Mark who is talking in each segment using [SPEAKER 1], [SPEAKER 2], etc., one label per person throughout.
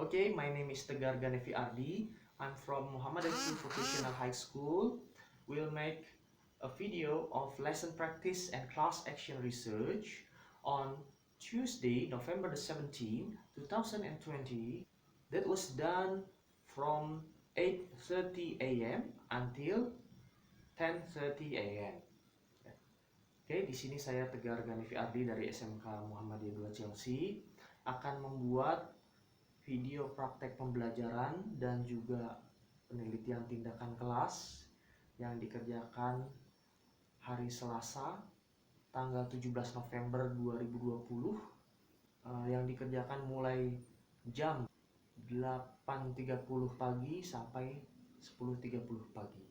[SPEAKER 1] Okay, my name is Tegar Ganevie Ardhi. I'm from Muhammadiyah Vocational High School. We'll make a video of lesson practice and class action research on Tuesday, November the 17th, 2020. That was done from 8:30 a.m. until 10:30 a.m. Oke, di sini saya Tegar Ganevie Ardhi dari SMK Muhammadiyah 2 Cileungsi akan membuat video praktek pembelajaran dan juga penelitian tindakan kelas yang dikerjakan hari Selasa tanggal 17 November 2020 yang dikerjakan mulai jam 8.30 pagi sampai 10.30 pagi.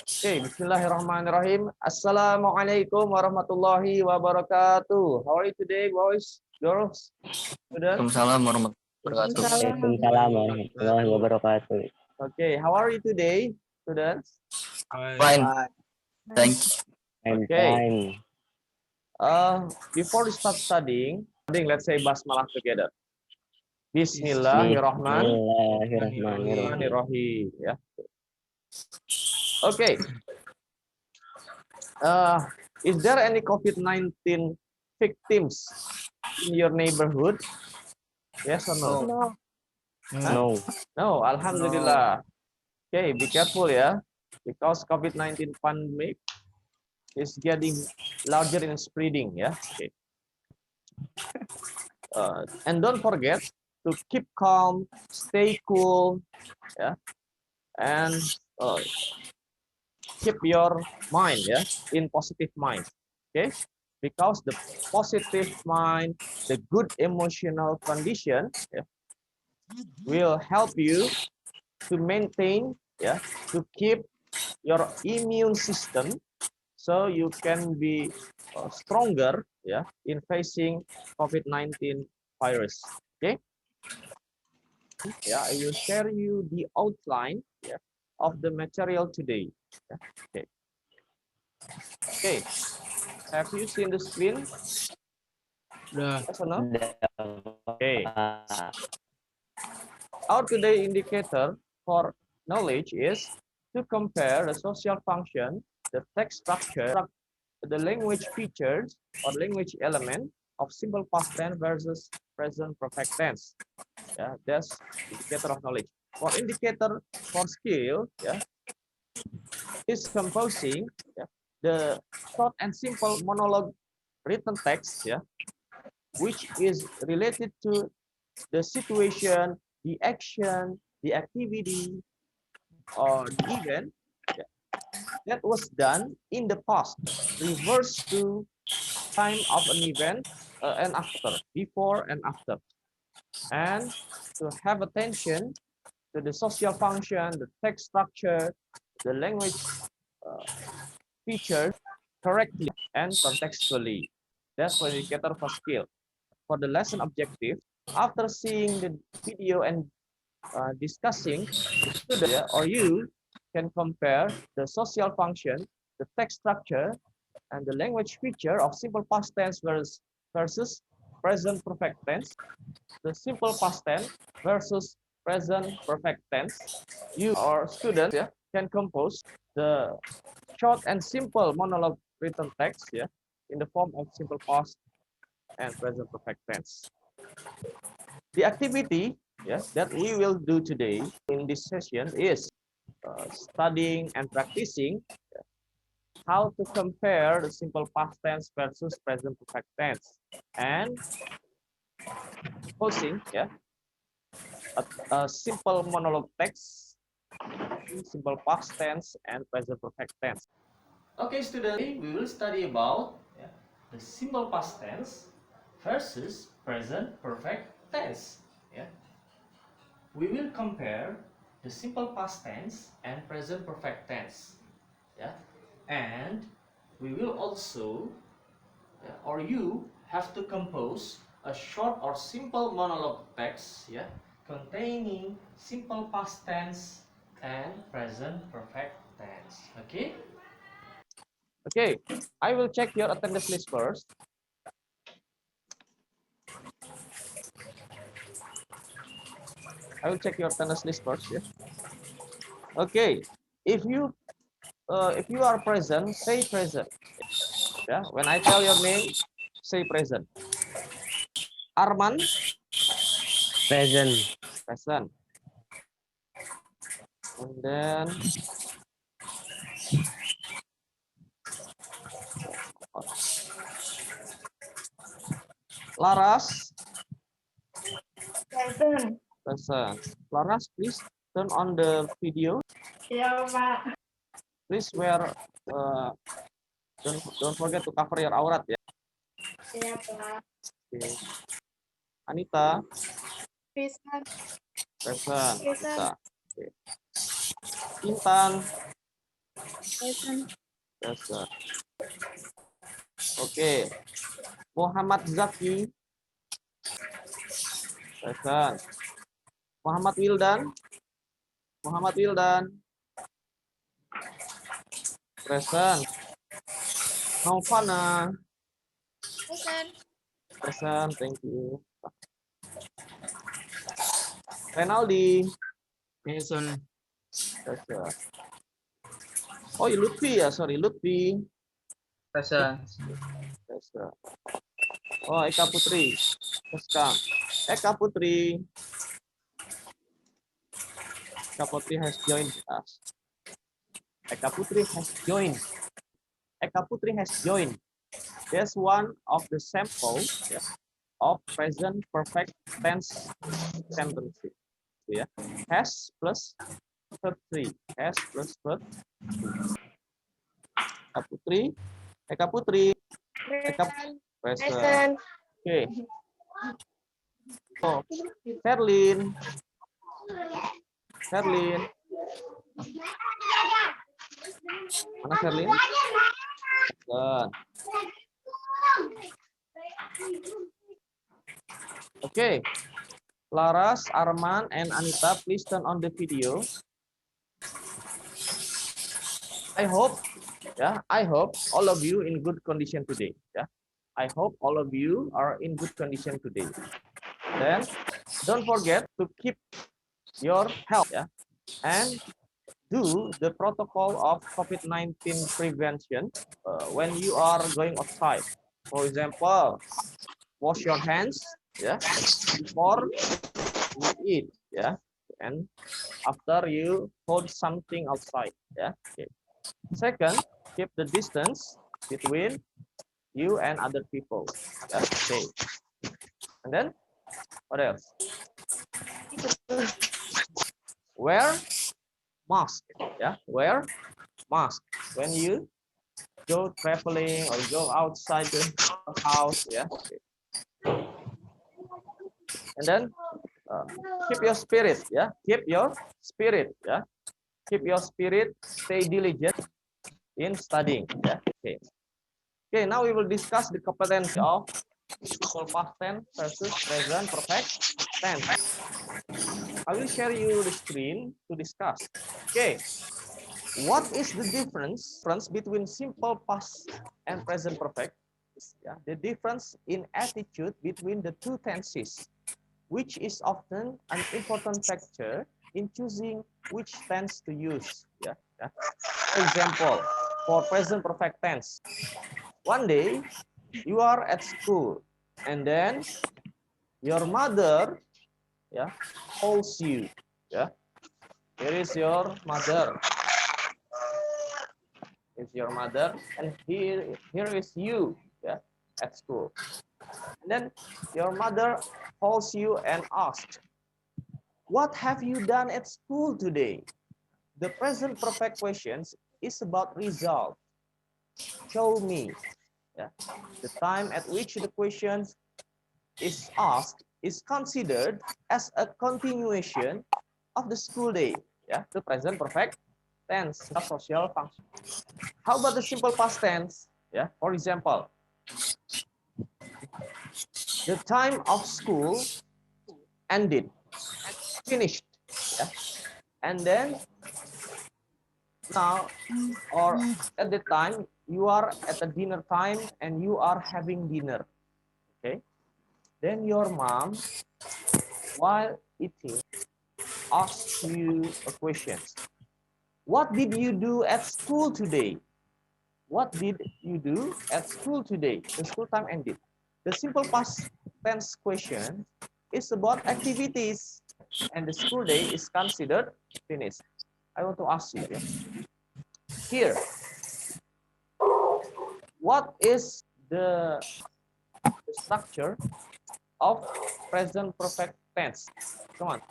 [SPEAKER 2] Okay, bismillahirrahmanirrahim. Assalamualaikum warahmatullahi wabarakatuh. How are you today, boys, girls, students?
[SPEAKER 3] Waalaikumsalam warahmatullahi wabarakatuh.
[SPEAKER 4] Waalaikumsalam warahmatullahi wabarakatuh.
[SPEAKER 2] Okay, how are you today, students?
[SPEAKER 3] Fine. Thank you.
[SPEAKER 4] I'm
[SPEAKER 2] Okay.
[SPEAKER 4] fine.
[SPEAKER 2] Before we start studying, let's say basmalah together. Bismillahirrahmanirrahim. Ya. Okay. Is there any COVID-19 victims in your neighborhood? Yes or no?
[SPEAKER 4] No.
[SPEAKER 2] No, alhamdulillah. Okay, be careful ya, because COVID-19 pandemic is getting larger in spreading ya. Okay. And don't forget to keep calm, stay cool, yeah, and keep your mind in positive mind. Okay, because the positive mind, the good emotional condition will help you to maintain, to keep your immune system so you can be stronger in facing COVID-19 virus. Okay, I will share you the outline of the material today. Okay, have you seen the screen? Yes or no? Okay. Our today indicator for knowledge is to compare the social function, the text structure, the language features or language element of simple past tense versus present perfect tense. Yeah, that's indicator of knowledge. For indicator for skill, is composing the short and simple monologue written text, which is related to the situation, the action, the activity, or the event that was done in the past, reverse to time of an event and after, before and after, and to have attention to the social function, the text structure, the language features correctly and contextually. That's for indicator for skill. For the lesson objective, after seeing the video and discussing, the student or you can compare the social function, the text structure, and the language feature of simple past tense versus present perfect tense, the simple past tense versus present perfect tense. You or students can compose the short and simple monologue written text in the form of simple past and present perfect tense. The activity that we will do today in this session is studying and practicing how to compare the simple past tense versus present perfect tense, and posing a simple monologue text, simple past tense and present perfect tense.
[SPEAKER 1] Okay, students, we will study about the simple past tense versus present perfect tense. We will compare the simple past tense and present perfect tense. And we will also, or you have to compose a short or simple monologue text containing simple past tense and present perfect tense. Okay?
[SPEAKER 2] Okay, I will check your attendance list first. I will check your attendance list first. Yeah. Okay. If you are present, say present. Yeah. When I tell your name, say present. Arman,
[SPEAKER 4] Present.
[SPEAKER 2] present. And then Laras,
[SPEAKER 5] Present.
[SPEAKER 2] present. Laras, please turn on the video.
[SPEAKER 5] Ya, Pak.
[SPEAKER 2] Please wear. Don't forget to cover your aurat ya.
[SPEAKER 5] Ya, Pak.
[SPEAKER 2] Okay. Anita,
[SPEAKER 5] Present.
[SPEAKER 2] present.
[SPEAKER 5] Present.
[SPEAKER 2] Anita. Okay. Intan,
[SPEAKER 5] Present.
[SPEAKER 2] present. Oke. Muhammad Zaki, present. Muhammad Wildan, Muhammad Wildan, present. Novana,
[SPEAKER 5] Present.
[SPEAKER 2] present. Thank you. Renaldi,
[SPEAKER 3] Present.
[SPEAKER 2] present. Oh, Lutfi ya, sorry Lutfi,
[SPEAKER 3] Present.
[SPEAKER 2] present. Oh, Eka Putri, Eka, Eka Putri, Eka Putri has joined us. Eka Putri has joined. Eka Putri has joined. There's one of the samples of present perfect tense sentences. Yeah, has plus verb 3. Has plus verb. Eka Putri, Eka Putri, Eka present.
[SPEAKER 5] Present.
[SPEAKER 2] Okay. Oh, Sherlyn, Sherlyn. Mana Sherlyn? Present. Okay. Laras, Arman, and Anita, please turn on the video. I hope all of you in good condition today. Yeah, I hope all of you are in good condition today. Then don't forget to keep your health. Yeah, and do the protocol of COVID-19 prevention when you are going outside. For example, wash your hands. Yeah, before you eat. Yeah, and after you hold something outside. Yeah. Okay. Second, keep the distance between you and other people. Yeah, okay. And then, what else? Wear mask. Yeah, wear mask when you go traveling or go outside the house. Yeah. Okay. And then, keep your spirit. Yeah, keep your spirit. Yeah, keep your spirit. Stay diligent in studying. Yeah. Okay. Okay. Now we will discuss the competency of simple past tense versus present perfect tense. I will share you the screen to discuss. Okay, what is the difference between simple past and present perfect? Yeah, the difference in attitude between the two tenses, which is often an important factor in choosing which tense to use. Yeah, yeah. For example, for present perfect tense, one day you are at school and then your mother calls you. Yeah, here is your mother. Is your mother, and here is you. Yeah, at school. And then your mother calls you and asks, "What have you done at school today?" The present perfect questions is about result. Show me. Yeah. The time at which the question is asked is considered as a continuation of the school day. Yeah, the present perfect tense of social function. How about the simple past tense? Yeah, for example, the time of school ended, finished. Yeah, and then now or at the time you are at the dinner time and you are having dinner. Okay, then your mom, while eating, ask you a question. What did you do at school today? What did you do at school today? The school time ended. The simple past tense question is about activities, and the school day is considered finished. I want to ask you here, what is the structure of present perfect tense? Come on,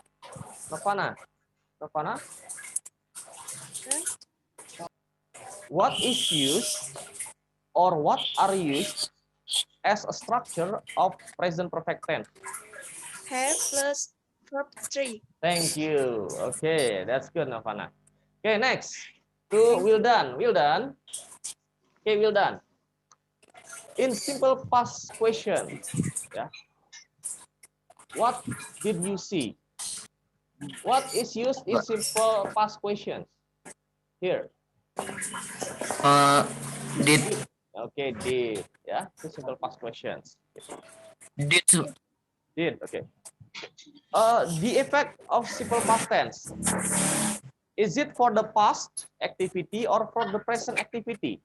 [SPEAKER 2] Novana. What is used or what are used as a structure of present perfect tense?
[SPEAKER 5] Have plus verb 3.
[SPEAKER 2] Thank you. Okay, that's good, Novana. Okay, next to Wildan. Okay, Wildan. In simple past question, yeah. What did you see? What is used in simple past questions? Here.
[SPEAKER 3] Did.
[SPEAKER 2] Okay, did. Yeah, two simple past questions.
[SPEAKER 3] Did.
[SPEAKER 2] Did. Okay. The effect of simple past tense. Is it for the past activity or for the present activity?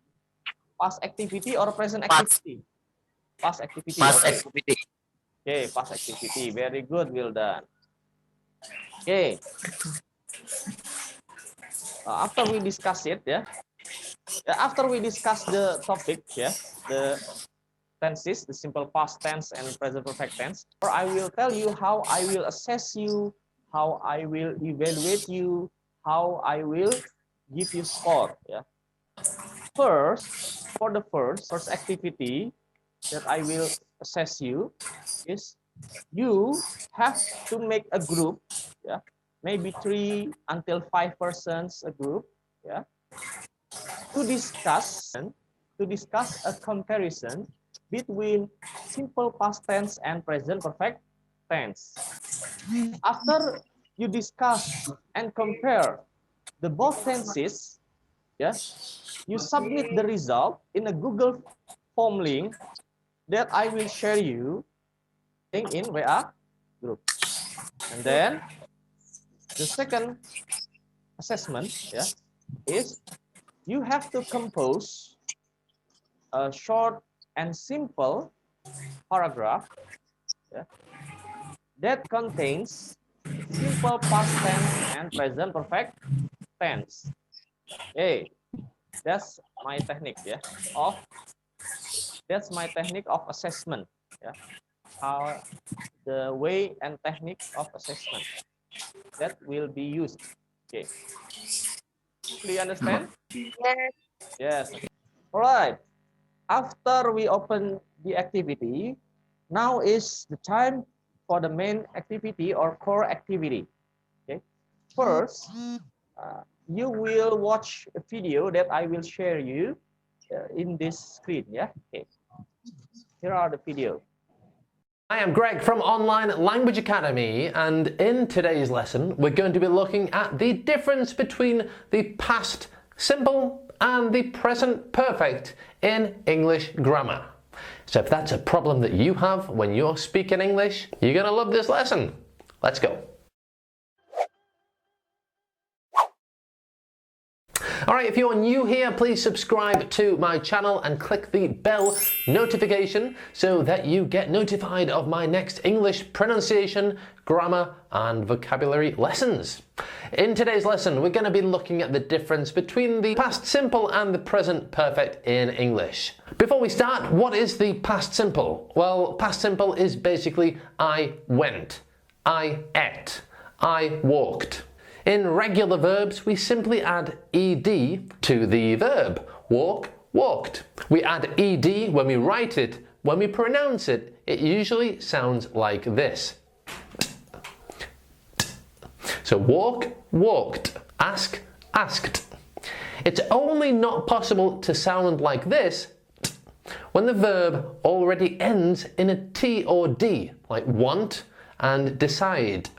[SPEAKER 2] Past activity or present activity? Past activity.
[SPEAKER 3] Past
[SPEAKER 2] okay.
[SPEAKER 3] activity.
[SPEAKER 2] Okay, past activity. Very good, well done. Okay. After we discuss it, after we discuss the topic, the tenses, the simple past tense and present perfect tense, or I will tell you how I will assess you, how I will evaluate you, how I will give you score. First, for the first activity that I will assess you is you have to make a group, maybe 3 until 5 persons a group, to discuss a comparison between simple past tense and present perfect tense. After you discuss and compare the both tenses, you submit the result in a Google form link that I will share you in WA group. And then the second assessment is you have to compose a short and simple paragraph that contains simple past tense and present perfect tense. Hey, that's my technique of assessment. How the way and technique of assessment that will be used. Okay. Do you understand? Yes. All right. After we open the activity, now is the time for the main activity or core activity. Okay. First, you will watch a video that I will share you in this screen. Okay. Here are the video.
[SPEAKER 6] I am Greg from Online Language Academy, and in today's lesson we're going to be looking at the difference between the past simple and the present perfect in English grammar. So if that's a problem that you have when you're speaking English, you're going to love this lesson. Let's go. Alright, if you're new here, please subscribe to my channel and click the bell notification so that you get notified of my next English pronunciation, grammar and vocabulary lessons. In today's lesson, we're going to be looking at the difference between the past simple and the present perfect in English. Before we start, what is the past simple? Well, past simple is basically I went, I ate, I walked. In regular verbs, we simply add ed to the verb. Walk, walked. We add ed when we write it. When we pronounce it, it usually sounds like this. So walk, walked. Ask, asked. It's only not possible to sound like this when the verb already ends in a T or D, like want and decide.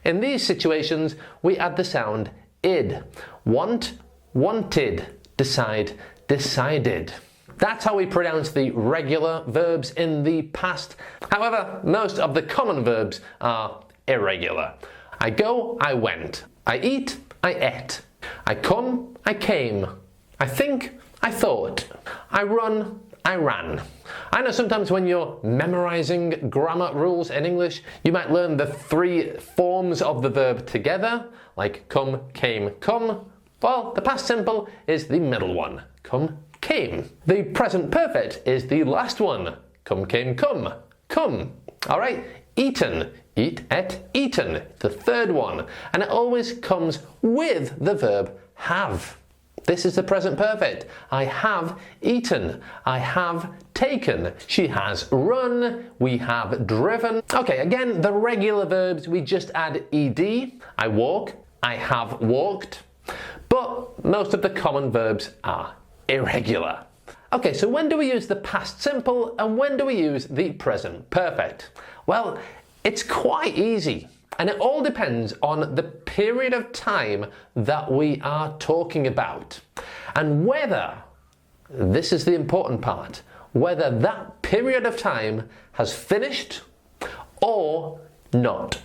[SPEAKER 6] In these situations, we add the sound id. Want, wanted. Decide, decided. That's how we pronounce the regular verbs in the past. However, most of the common verbs are irregular. I go, I went. I eat, I ate. I come, I came. I think, I thought. I run, I ran. I know sometimes when you're memorizing grammar rules in English, you might learn the 3 forms of the verb together, like come, came, come. Well, the past simple is the middle one, come, came. The present perfect is the last one, come, came, come, come. All right, eaten, eat, ate, eaten, the third one. And it always comes with the verb have. This is the present perfect. I have eaten. I have taken. She has run. We have driven. Okay, again, the regular verbs, we just add ed. I walk. I have walked. But most of the common verbs are irregular. Okay, so when do we use the past simple and when do we use the present perfect? Well, it's quite easy. And it all depends on the period of time that we are talking about. And whether, this is the important part, whether that period of time has finished or not.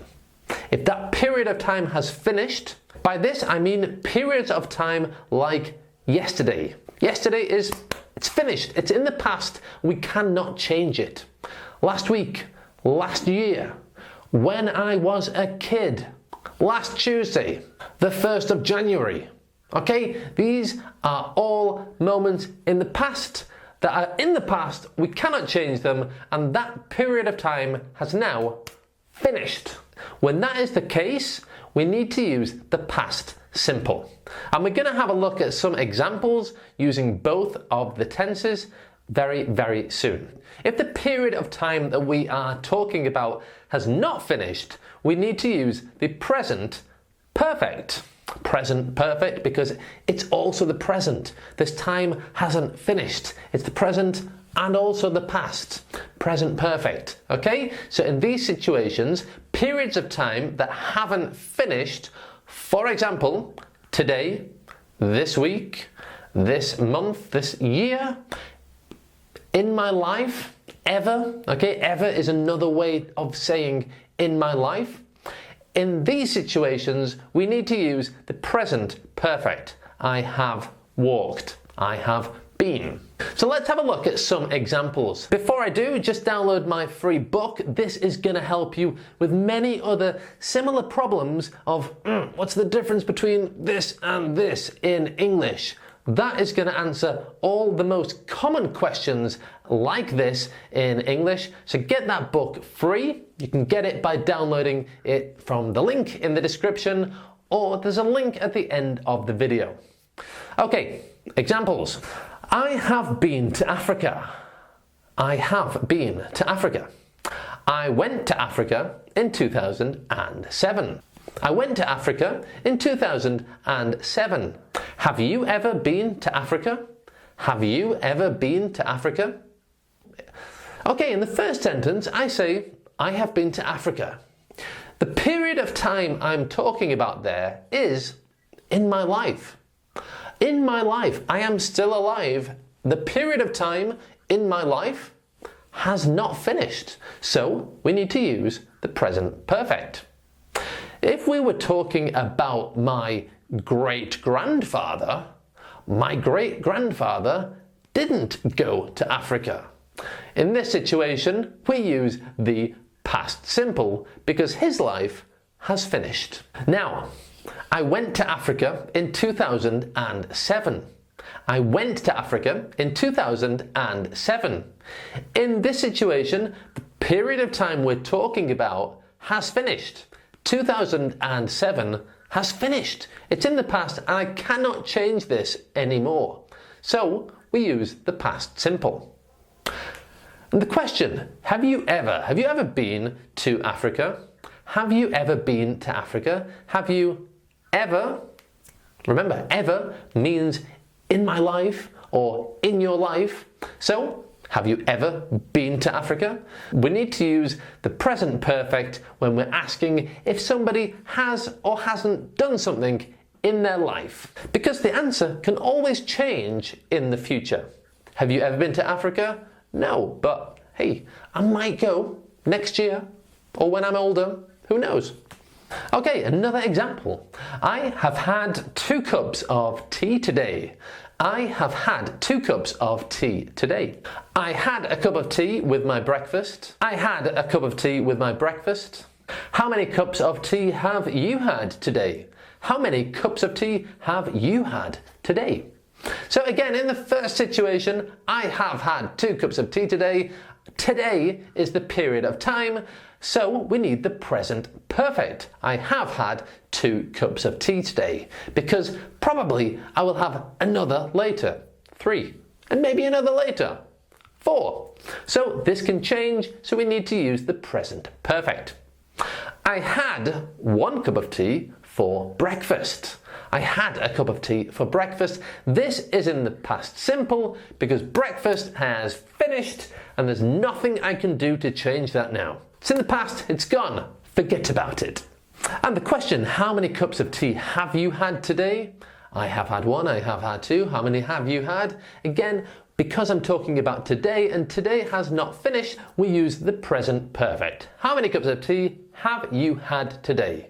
[SPEAKER 6] If that period of time has finished, by this I mean periods of time like yesterday. Yesterday it's finished, it's in the past, we cannot change it. Last week, last year, when I was a kid, last Tuesday, the 1st of January. Okay, these are all moments in the past that are in the past, we cannot change them, and that period of time has now finished. When that is the case, we need to use the past simple. And we're going to have a look at some examples using both of the tenses very, very soon. If the period of time that we are talking about has not finished, we need to use the present perfect. Present perfect because it's also the present. This time hasn't finished. It's the present and also the past. Present perfect. Okay? So in these situations, periods of time that haven't finished, for example, today, this week, this month, this year, in my life, ever, okay, ever is another way of saying in my life. In these situations, we need to use the present perfect. I have walked. I have been. So let's have a look at some examples. Before I do, just download my free book. This is going to help you with many other similar problems of what's the difference between this and this in English. That is going to answer all the most common questions like this in English. So get that book free. You can get it by downloading it from the link in the description, or there's a link at the end of the video. Okay, examples. I have been to Africa. I have been to Africa. I went to Africa in 2007. I went to Africa in 2007. Have you ever been to Africa? Have you ever been to Africa? Okay, in the first sentence, I say, I have been to Africa. The period of time I'm talking about there is in my life. In my life, I am still alive. The period of time in my life has not finished. So we need to use the present perfect. If we were talking about my great-grandfather, my great-grandfather didn't go to Africa. In this situation, we use the past simple because his life has finished. Now, I went to Africa in 2007. I went to Africa in 2007. In this situation, the period of time we're talking about has finished. 2007 has finished. It's in the past and I cannot change this anymore. So we use the past simple. And the question, have you ever been to Africa? Have you ever been to Africa? Have you ever, remember, ever means in my life or in your life. So, have you ever been to Africa? We need to use the present perfect when we're asking if somebody has or hasn't done something in their life, because the answer can always change in the future. Have you ever been to Africa? No, but hey, I might go next year or when I'm older, who knows? Okay, another example. I have had 2 cups of tea today. I have had 2 cups of tea today. I had a cup of tea with my breakfast. I had a cup of tea with my breakfast. How many cups of tea have you had today? How many cups of tea have you had today? So again, in the first situation, I have had 2 cups of tea today. Today is the period of time, so we need the present perfect. I have had 2 cups of tea today, because probably I will have another later, 3, and maybe another later, 4. So this can change, so we need to use the present perfect. I had 1 cup of tea for breakfast. I had a cup of tea for breakfast. This is in the past simple because breakfast has finished and there's nothing I can do to change that now. It's in the past, it's gone. Forget about it. And the question, how many cups of tea have you had today? I have had 1, I have had 2. How many have you had? Again, because I'm talking about today and today has not finished, we use the present perfect. How many cups of tea have you had today?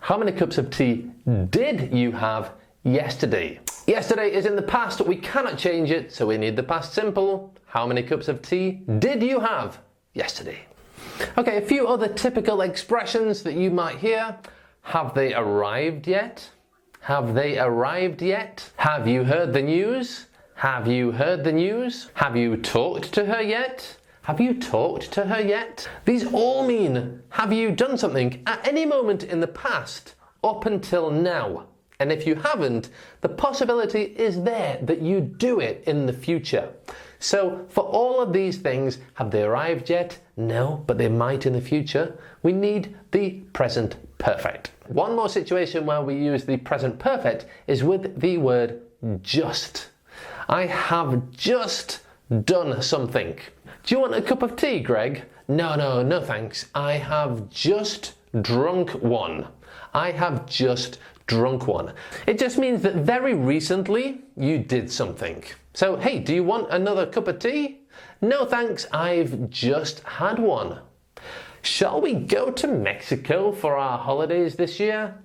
[SPEAKER 6] How many cups of tea did you have yesterday? Yesterday is in the past, we cannot change it, so we need the past simple. How many cups of tea did you have yesterday? Okay, a few other typical expressions that you might hear. Have they arrived yet? Have they arrived yet? Have you heard the news? Have you heard the news? Have you talked to her yet? Have you talked to her yet? These all mean, have you done something at any moment in the past up until now? And if you haven't, the possibility is there that you do it in the future. So for all of these things, have they arrived yet? No, but they might in the future. We need the present perfect. One more situation where we use the present perfect is with the word just. I have just done something. Do you want a cup of tea, Greg? No thanks. I have just drunk one. I have just drunk one. It just means that very recently you did something. So, hey, do you want another cup of tea? No thanks, I've just had one. Shall we go to Mexico for our holidays this year?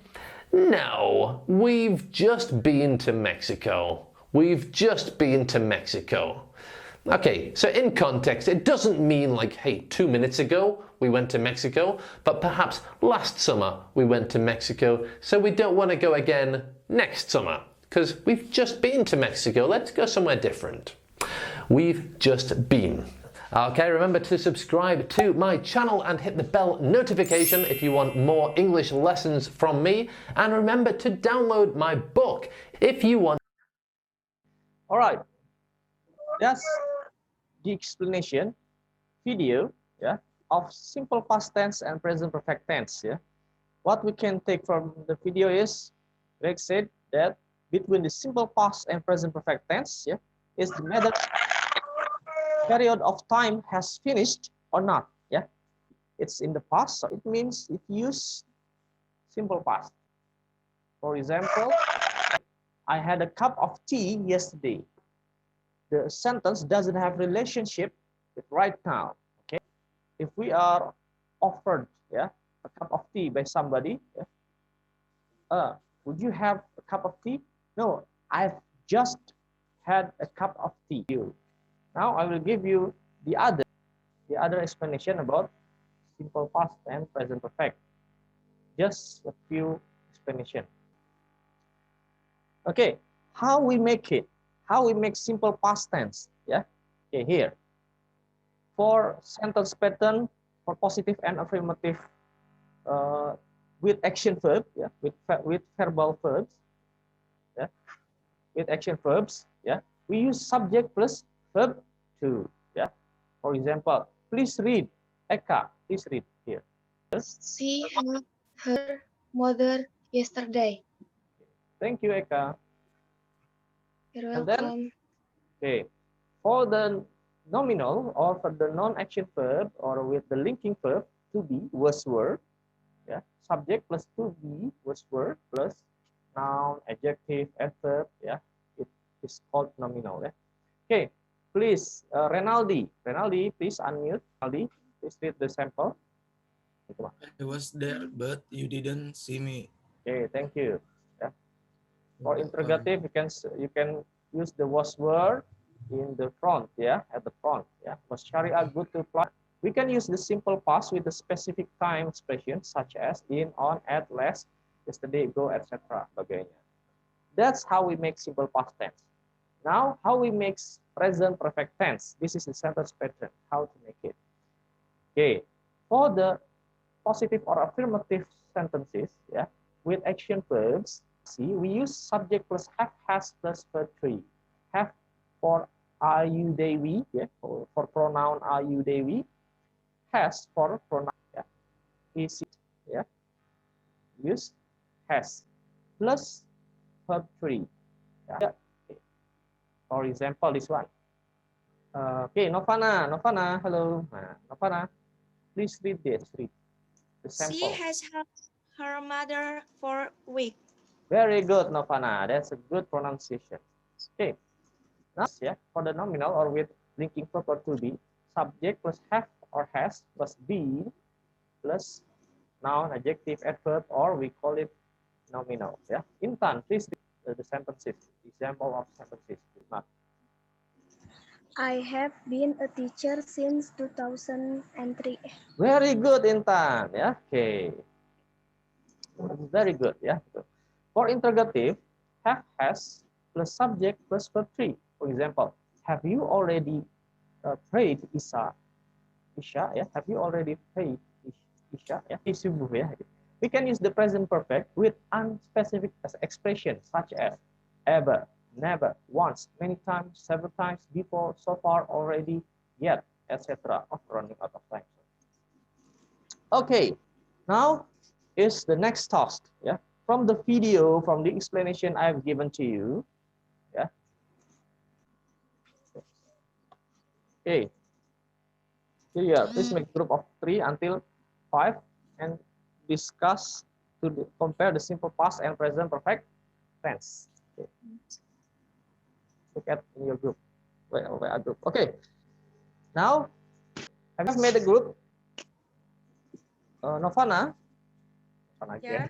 [SPEAKER 6] No, we've just been to Mexico. We've just been to Mexico. Okay, so in context, it doesn't mean like, hey, 2 minutes ago we went to Mexico, but perhaps last summer we went to Mexico, so we don't want to go again next summer, because we've just been to Mexico. Let's go somewhere different. We've just been. Okay, remember to subscribe to my channel and hit the bell notification if you want more English lessons from me, and remember to download my book if you want.
[SPEAKER 2] All right, that's the explanation video, of simple past tense and present perfect tense. What we can take from the video is, Greg said that between the simple past and present perfect tense, is the matter period of time has finished or not. It's in the past, so it means it use simple past. For example, I had a cup of tea yesterday. The sentence doesn't have relationship with right now. Okay, if we are offered a cup of tea by somebody, would you have a cup of tea? No, I've just had a cup of tea. Now I will give you the other explanation about simple past and present perfect. Just a few explanation. Okay, how we make it? How we make simple past tense? Okay, here. For sentence pattern, for positive and affirmative with action verb, with verbal verbs, with action verbs, we use subject plus verb to. For example, please read. Eka, please read here.
[SPEAKER 5] She helped her mother yesterday.
[SPEAKER 2] Thank you, Eka.
[SPEAKER 5] You're
[SPEAKER 2] And
[SPEAKER 5] welcome.
[SPEAKER 2] Okay, for the nominal or for the non-action verb or with the linking verb to be was were, subject plus to be was were plus noun, adjective, adverb, it is called nominal. Okay, please, Renaldi, please unmute. Renaldi, please read the sample.
[SPEAKER 3] I was there, but you didn't see me.
[SPEAKER 2] Okay, thank you. Yeah. For interrogative, you can use the was were in the front, yeah, at the front, yeah. Was Sharia good to apply? We can use the simple past with the specific time expression such as in, on, at, last, yesterday, go, etc. Bagainya. That's how we make simple past tense. Now, how we make present perfect tense? This is the sentence pattern. How to make it? Okay, for the positive or affirmative sentences, yeah, with action verbs, see, we use subject plus have, has plus verb 3. Have for are you, they, we, yeah, for pronoun are you, they, we. Has for pronoun, yeah, is it, yeah. Use has plus verb 3. Yeah. For example, this one. Okay, Novana, hello. Novana, please read this. Read the
[SPEAKER 5] She
[SPEAKER 2] sample.
[SPEAKER 5] has helped her mother for a week.
[SPEAKER 2] Very good, Novana. That's a good pronunciation. Okay. Now, yeah, for the nominal or with linking proper to be, subject plus have or has plus be plus noun, adjective, adverb, or we call it nominal. Yeah. Intan, please read the sentences. Example of sentences.
[SPEAKER 7] I have been a teacher since 2003.
[SPEAKER 2] Very good, Intan. Yeah. Okay. Very good. Yeah. For interrogative, have, has plus subject plus verb 3. For example, have you already prayed Isha? Isha, yeah. Have you already prayed Isha? Yeah. Subuh, yeah. We can use the present perfect with unspecific expressions such as ever, never, once, many times, several times, before, so far, already, yet, etc. Of running out of time. Okay, now is the next task. Yeah, from the video, from the explanation I've given to you. Yeah. Okay. Here, please make group of 3 until 5 and discuss to compare the simple past and present perfect tense. Okay. Look at in your group. Where a group? Okay. Now, have you made a group? Novana.
[SPEAKER 5] Yeah.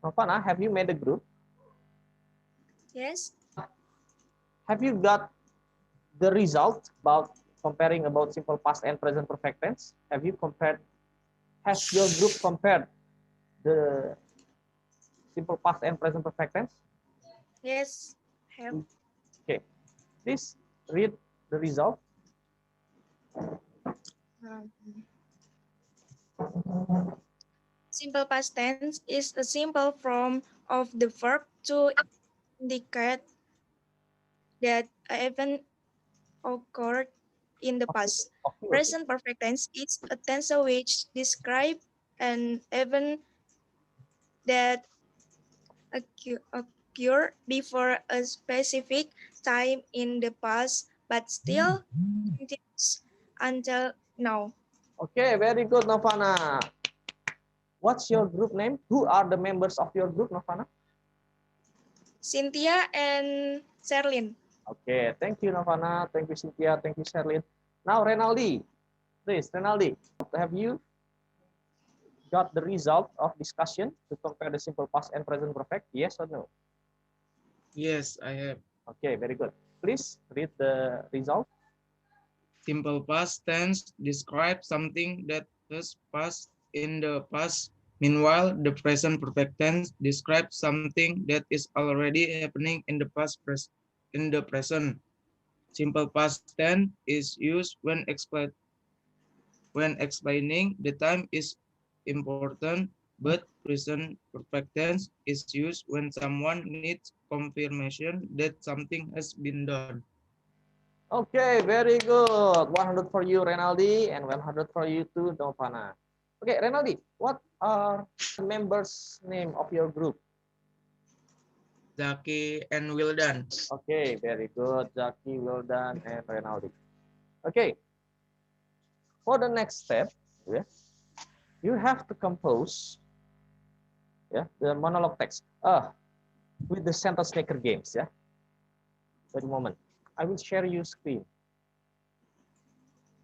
[SPEAKER 2] Novana, have you made a group?
[SPEAKER 5] Yes.
[SPEAKER 2] Have you got the result about comparing about simple past and present perfect tense? Have you compared? Has your group compared the simple past and present perfect tense?
[SPEAKER 5] Yes. Have.
[SPEAKER 2] Okay. Please read the result.
[SPEAKER 5] Simple past tense is a simple form of the verb to indicate that an event occurred in the past. Present perfect tense is a tense which describes an event that occurred before a specific time in the past but still continues until now.
[SPEAKER 2] Okay, very good, Novana. What's your group name? Who are the members of your group, Novana?
[SPEAKER 5] Cynthia and Serlin.
[SPEAKER 2] Okay, thank you, Novana. Thank you, Cynthia. Thank you, Sherlyn. Now, Renaldi. Please, Renaldi, have you got the result of discussion to compare the simple past and present perfect? Yes or no?
[SPEAKER 3] Yes, I have.
[SPEAKER 2] Okay, very good. Please read the result.
[SPEAKER 3] Simple past tense describes something that has passed in the past. Meanwhile, the present perfect tense describes something that is already happening in the past in the present. Simple past tense is used when explaining the time is important, but present perfect tense is used when someone needs confirmation that something has been done.
[SPEAKER 2] Okay, very good. 100 for you, Renaldi, and 100 for you too, Novana. Okay, Renaldi, what are the members' name of your group?
[SPEAKER 3] Zaki and Wildan.
[SPEAKER 2] Okay, very good. Zaki, Wildan, and Renaldi. Okay, for the next step, yeah, you have to compose the monologue text with the sentence maker games. Yeah, wait a moment. I will share your screen.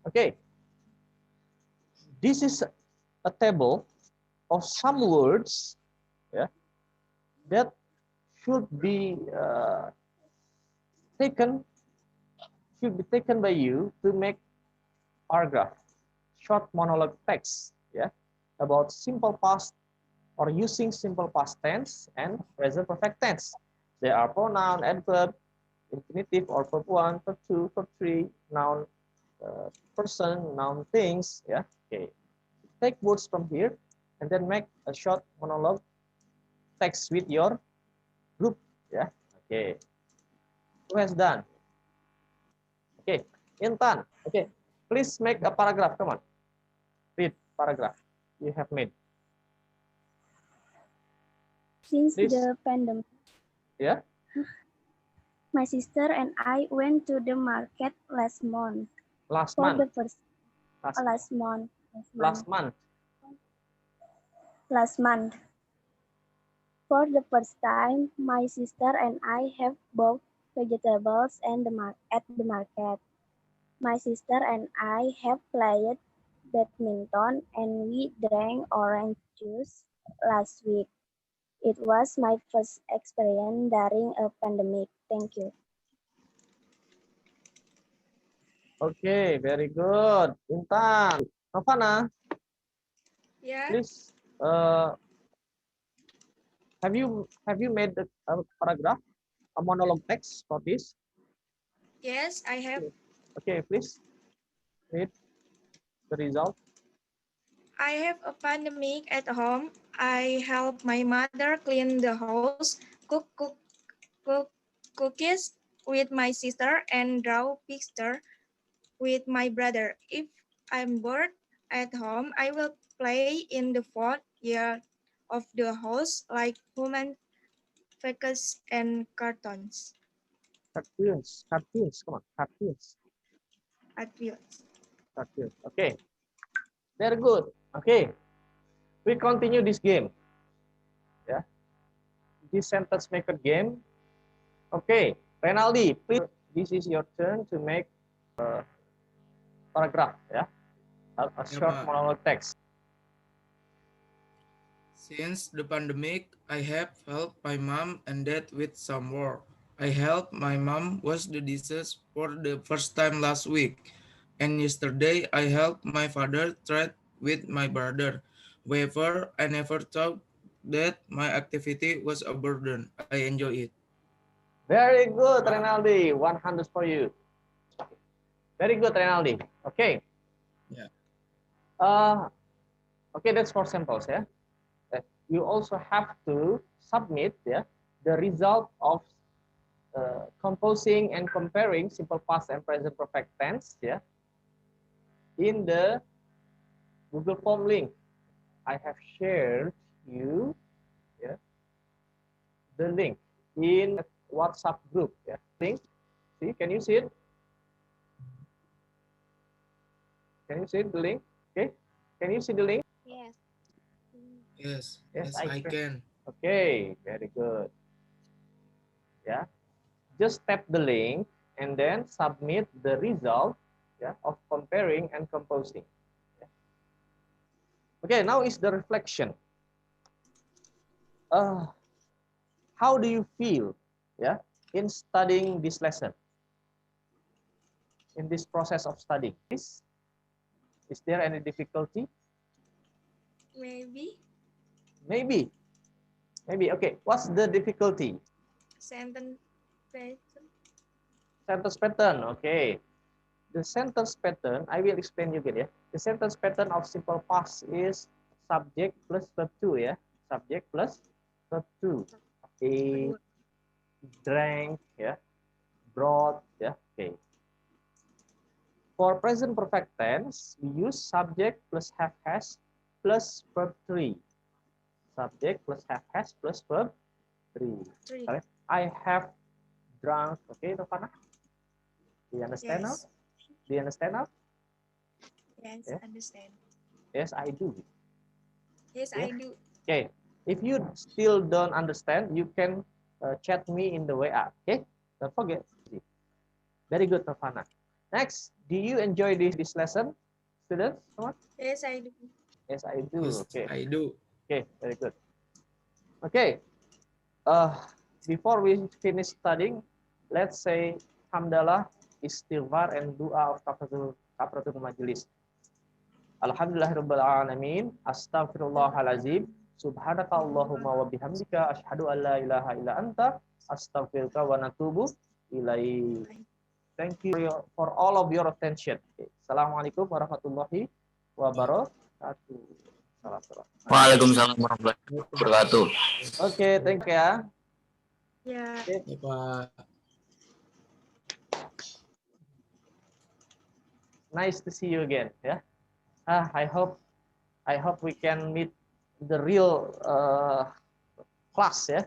[SPEAKER 2] Okay, this is a table of some words, yeah, that should be taken by you to make paragraph, short monologue text, yeah, about simple past or using simple past tense and present perfect tense. There are pronoun, adverb, infinitive or verb 1, verb 2, verb 3, noun, person, noun, things, yeah. Okay. Take words from here and then make a short monologue text with your group, yeah. Okay. Who has done? Okay. Intan, okay. Please make a paragraph. Come on. Read paragraph you have made.
[SPEAKER 7] Since
[SPEAKER 2] Please.
[SPEAKER 7] the pandemic,
[SPEAKER 2] Yeah.
[SPEAKER 7] my sister and I went to the market last month.
[SPEAKER 2] Last
[SPEAKER 7] For
[SPEAKER 2] month.
[SPEAKER 7] the first last month.
[SPEAKER 2] Last month.
[SPEAKER 7] Last month. For the first time, my sister and I have bought vegetables at the market. My sister and I have played badminton and we drank orange juice last week. It was my first experience during a pandemic. Thank you.
[SPEAKER 2] Okay, very good. Intan. Novana,
[SPEAKER 5] Yeah.
[SPEAKER 2] please have you made a paragraph, a monologue text for this?
[SPEAKER 5] Yes, I have.
[SPEAKER 2] Okay, please read the result.
[SPEAKER 5] I have a pandemic at home. I help my mother clean the house, cook cookies with my sister, and draw picture with my brother. If I'm bored at home, I will play in the front yard of the house like human figures and cartoons.
[SPEAKER 2] Cartoons, come on, cartoons. Okay, very good. Okay, we continue this game. Yeah, this sentence maker game. Okay, Renaldi, please. This is your turn to make a paragraph. Yeah, a short monologue text.
[SPEAKER 3] Since the pandemic, I have helped my mom and dad with some work. I helped my mom wash the dishes for the first time last week. And yesterday, I helped my father trade with my brother. However, I never thought that my activity was a burden. I enjoy it.
[SPEAKER 2] Very good, Renaldi. 100 for you. Very good, Renaldi. Okay.
[SPEAKER 3] Yeah.
[SPEAKER 2] Okay, that's for samples, yeah. You also have to submit, yeah, the result of composing and comparing simple past and present perfect tense, yeah, in the Google Form link. I have shared you, yeah, the link in WhatsApp group, yeah. Link. See, can you see it? Can you see the link? Okay. Can you see the link?
[SPEAKER 5] Yes.
[SPEAKER 3] Yes, I can.
[SPEAKER 2] Okay, very good. Yeah, just tap the link and then submit the result, yeah, of comparing and composing. Yeah. Okay, now is the reflection. How do you feel, yeah, in studying this lesson? In this process of studying, is there any difficulty?
[SPEAKER 5] Maybe.
[SPEAKER 2] Maybe. Okay, what's the difficulty?
[SPEAKER 5] Sentence pattern.
[SPEAKER 2] Sentence pattern. Okay, the sentence pattern, I will explain you again, yeah. The sentence pattern of simple past is subject plus verb 2, yeah. Subject plus verb 2. Ate, drank, yeah. Brought, yeah. Okay. For present perfect tense, we use subject plus have has plus verb 3. Subject plus have has plus verb 3. Okay. I have drunk. Okay, Novana? Do you understand now? Do you understand now?
[SPEAKER 5] Yes,
[SPEAKER 2] Yeah.
[SPEAKER 5] understand.
[SPEAKER 2] Yes, I do.
[SPEAKER 5] Yes,
[SPEAKER 2] Yeah.
[SPEAKER 5] I do.
[SPEAKER 2] Okay. If you still don't understand, you can chat me in the WA. Okay. Don't forget. Very good, Novana. Next, do you enjoy this lesson, students? Come on.
[SPEAKER 5] Yes, I do.
[SPEAKER 2] Yes, I do.
[SPEAKER 3] Yes,
[SPEAKER 2] Okay.
[SPEAKER 3] I do.
[SPEAKER 2] Okay, very good. Okay. Before we finish studying, let's say hamdalah, istighfar, and doa of kafaratul majelis. Alhamdulillahirabbil alamin, astaghfirullahalazim, subhanaka Allahumma wa bihamdika asyhadu an la ilaha illa anta astaghfiruka wa natubu ilaik. Thank you for all of your attention. Assalamualaikum warahmatullahi wabarakatuh.
[SPEAKER 8] Waalaikumsalam warahmatullahi wabarakatuh.
[SPEAKER 2] Oke, thank you ya.
[SPEAKER 5] Ya.
[SPEAKER 3] Ya, Pak.
[SPEAKER 2] Nice to see you again. Ya. I hope we can meet the real class ya.